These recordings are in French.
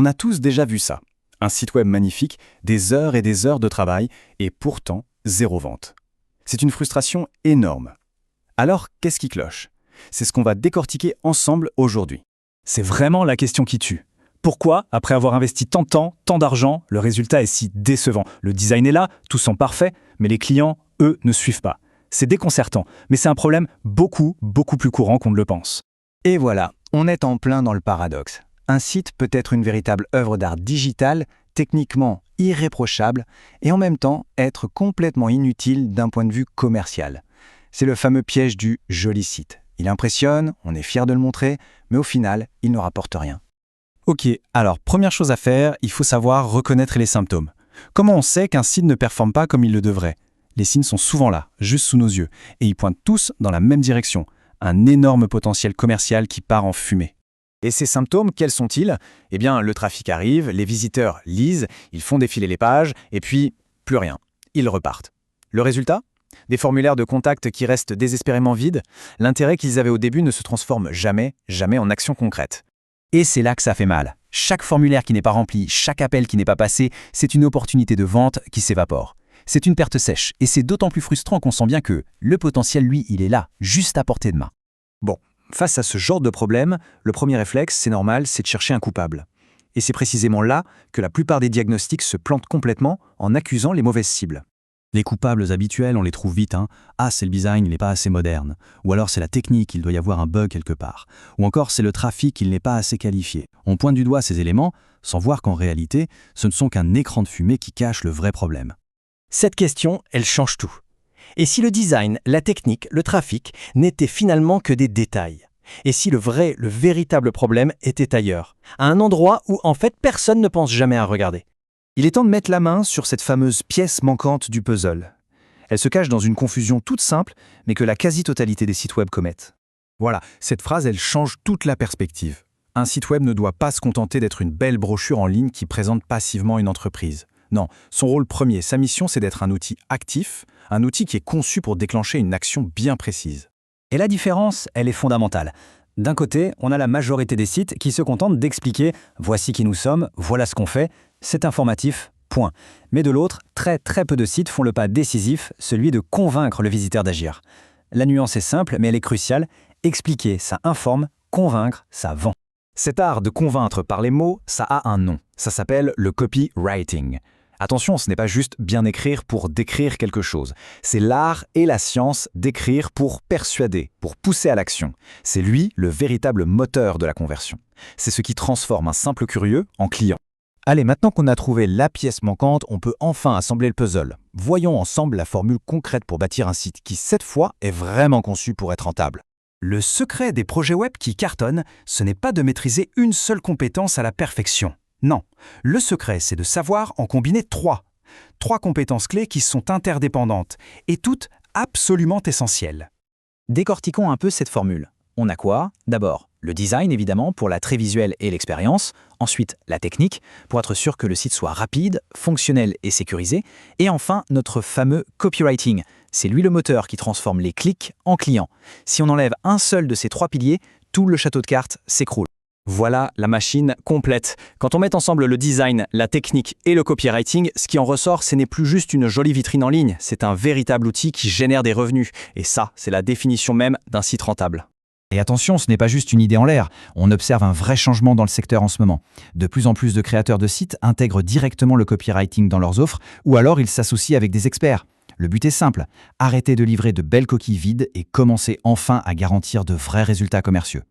On a tous déjà vu ça. Un site web magnifique, des heures et des heures de travail, et pourtant zéro vente. C'est une frustration énorme. Alors, qu'est-ce qui cloche? C'est ce qu'on va décortiquer ensemble aujourd'hui. C'est vraiment la question qui tue. Pourquoi, après avoir investi tant de temps, tant d'argent, le résultat est si décevant? Le design est là, tout semble parfait, mais les clients, eux, ne suivent pas. C'est déconcertant, mais c'est un problème beaucoup plus courant qu'on ne le pense. Et voilà, on est en plein dans le paradoxe. Un site peut être une véritable œuvre d'art digitale, techniquement irréprochable, et en même temps être complètement inutile d'un point de vue commercial. C'est le fameux piège du joli site. Il impressionne, on est fier de le montrer, mais au final, il ne rapporte rien. Ok, alors première chose à faire, il faut savoir reconnaître les symptômes. Comment on sait qu'un site ne performe pas comme il le devrait? Les signes sont souvent là, juste sous nos yeux, et ils pointent tous dans la même direction. Un énorme potentiel commercial qui part en fumée. Et ces symptômes, quels sont-ils? Eh bien, le trafic arrive, les visiteurs lisent, ils font défiler les pages, et puis, plus rien. Ils repartent. Le résultat? Des formulaires de contact qui restent désespérément vides. L'intérêt qu'ils avaient au début ne se transforme jamais en action concrète. Et c'est là que ça fait mal. Chaque formulaire qui n'est pas rempli, chaque appel qui n'est pas passé, c'est une opportunité de vente qui s'évapore. C'est une perte sèche, et c'est d'autant plus frustrant qu'on sent bien que le potentiel, lui, il est là, juste à portée de main. Bon, face à ce genre de problème, le premier réflexe, c'est normal, c'est de chercher un coupable. Et c'est précisément là que la plupart des diagnostics se plantent complètement en accusant les mauvaises cibles. Les coupables habituels, on les trouve vite. Ah, c'est le design, il n'est pas assez moderne. Ou alors c'est la technique, il doit y avoir un bug quelque part. Ou encore c'est le trafic, il n'est pas assez qualifié. On pointe du doigt ces éléments, sans voir qu'en réalité, ce ne sont qu'un écran de fumée qui cache le vrai problème. Cette question, elle change tout. Et si le design, la technique, le trafic n'étaient finalement que des détails? Et si le véritable problème était ailleurs? À un endroit où en fait personne ne pense jamais à regarder? Il est temps de mettre la main sur cette fameuse pièce manquante du puzzle. Elle se cache dans une confusion toute simple, mais que la quasi-totalité des sites web commettent. Voilà, cette phrase, elle change toute la perspective. Un site web ne doit pas se contenter d'être une belle brochure en ligne qui présente passivement une entreprise. Non, son rôle premier, sa mission, c'est d'être un outil actif, un outil qui est conçu pour déclencher une action bien précise. Et la différence, elle est fondamentale. D'un côté, on a la majorité des sites qui se contentent d'expliquer « voici qui nous sommes, voilà ce qu'on fait, c'est informatif, point ». Mais de l'autre, très peu de sites font le pas décisif, celui de convaincre le visiteur d'agir. La nuance est simple, mais elle est cruciale. Expliquer, ça informe, convaincre, ça vend. Cet art de convaincre par les mots, ça a un nom. Ça s'appelle le copywriting. Attention, ce n'est pas juste bien écrire pour décrire quelque chose. C'est l'art et la science d'écrire pour persuader, pour pousser à l'action. C'est lui le véritable moteur de la conversion. C'est ce qui transforme un simple curieux en client. Allez, maintenant qu'on a trouvé la pièce manquante, on peut enfin assembler le puzzle. Voyons ensemble la formule concrète pour bâtir un site qui, cette fois, est vraiment conçu pour être rentable. Le secret des projets web qui cartonnent, ce n'est pas de maîtriser une seule compétence à la perfection. Non, le secret, c'est de savoir en combiner trois. Trois compétences clés qui sont interdépendantes et toutes absolument essentielles. Décortiquons un peu cette formule. On a quoi? D'abord, le design, évidemment, pour l'attrait visuel et l'expérience. Ensuite, la technique, pour être sûr que le site soit rapide, fonctionnel et sécurisé. Et enfin, notre fameux copywriting. C'est lui le moteur qui transforme les clics en clients. Si on enlève un seul de ces trois piliers, tout le château de cartes s'écroule. Voilà la machine complète. Quand on met ensemble le design, la technique et le copywriting, ce qui en ressort, ce n'est plus juste une jolie vitrine en ligne, c'est un véritable outil qui génère des revenus. Et ça, c'est la définition même d'un site rentable. Et attention, ce n'est pas juste une idée en l'air. On observe un vrai changement dans le secteur en ce moment. De plus en plus de créateurs de sites intègrent directement le copywriting dans leurs offres, ou alors ils s'associent avec des experts. Le but est simple, arrêtez de livrer de belles coquilles vides et commencez enfin à garantir de vrais résultats commerciaux.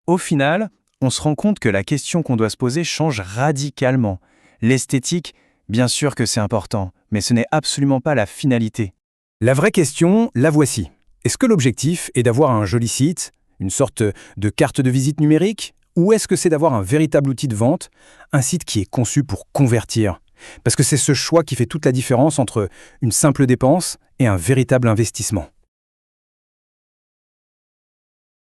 Au final, on se rend compte que la question qu'on doit se poser change radicalement. L'esthétique, bien sûr que c'est important, mais ce n'est absolument pas la finalité. La vraie question, la voici. Est-ce que l'objectif est d'avoir un joli site, une sorte de carte de visite numérique, ou est-ce que c'est d'avoir un véritable outil de vente, un site qui est conçu pour convertir? Parce que c'est ce choix qui fait toute la différence entre une simple dépense et un véritable investissement.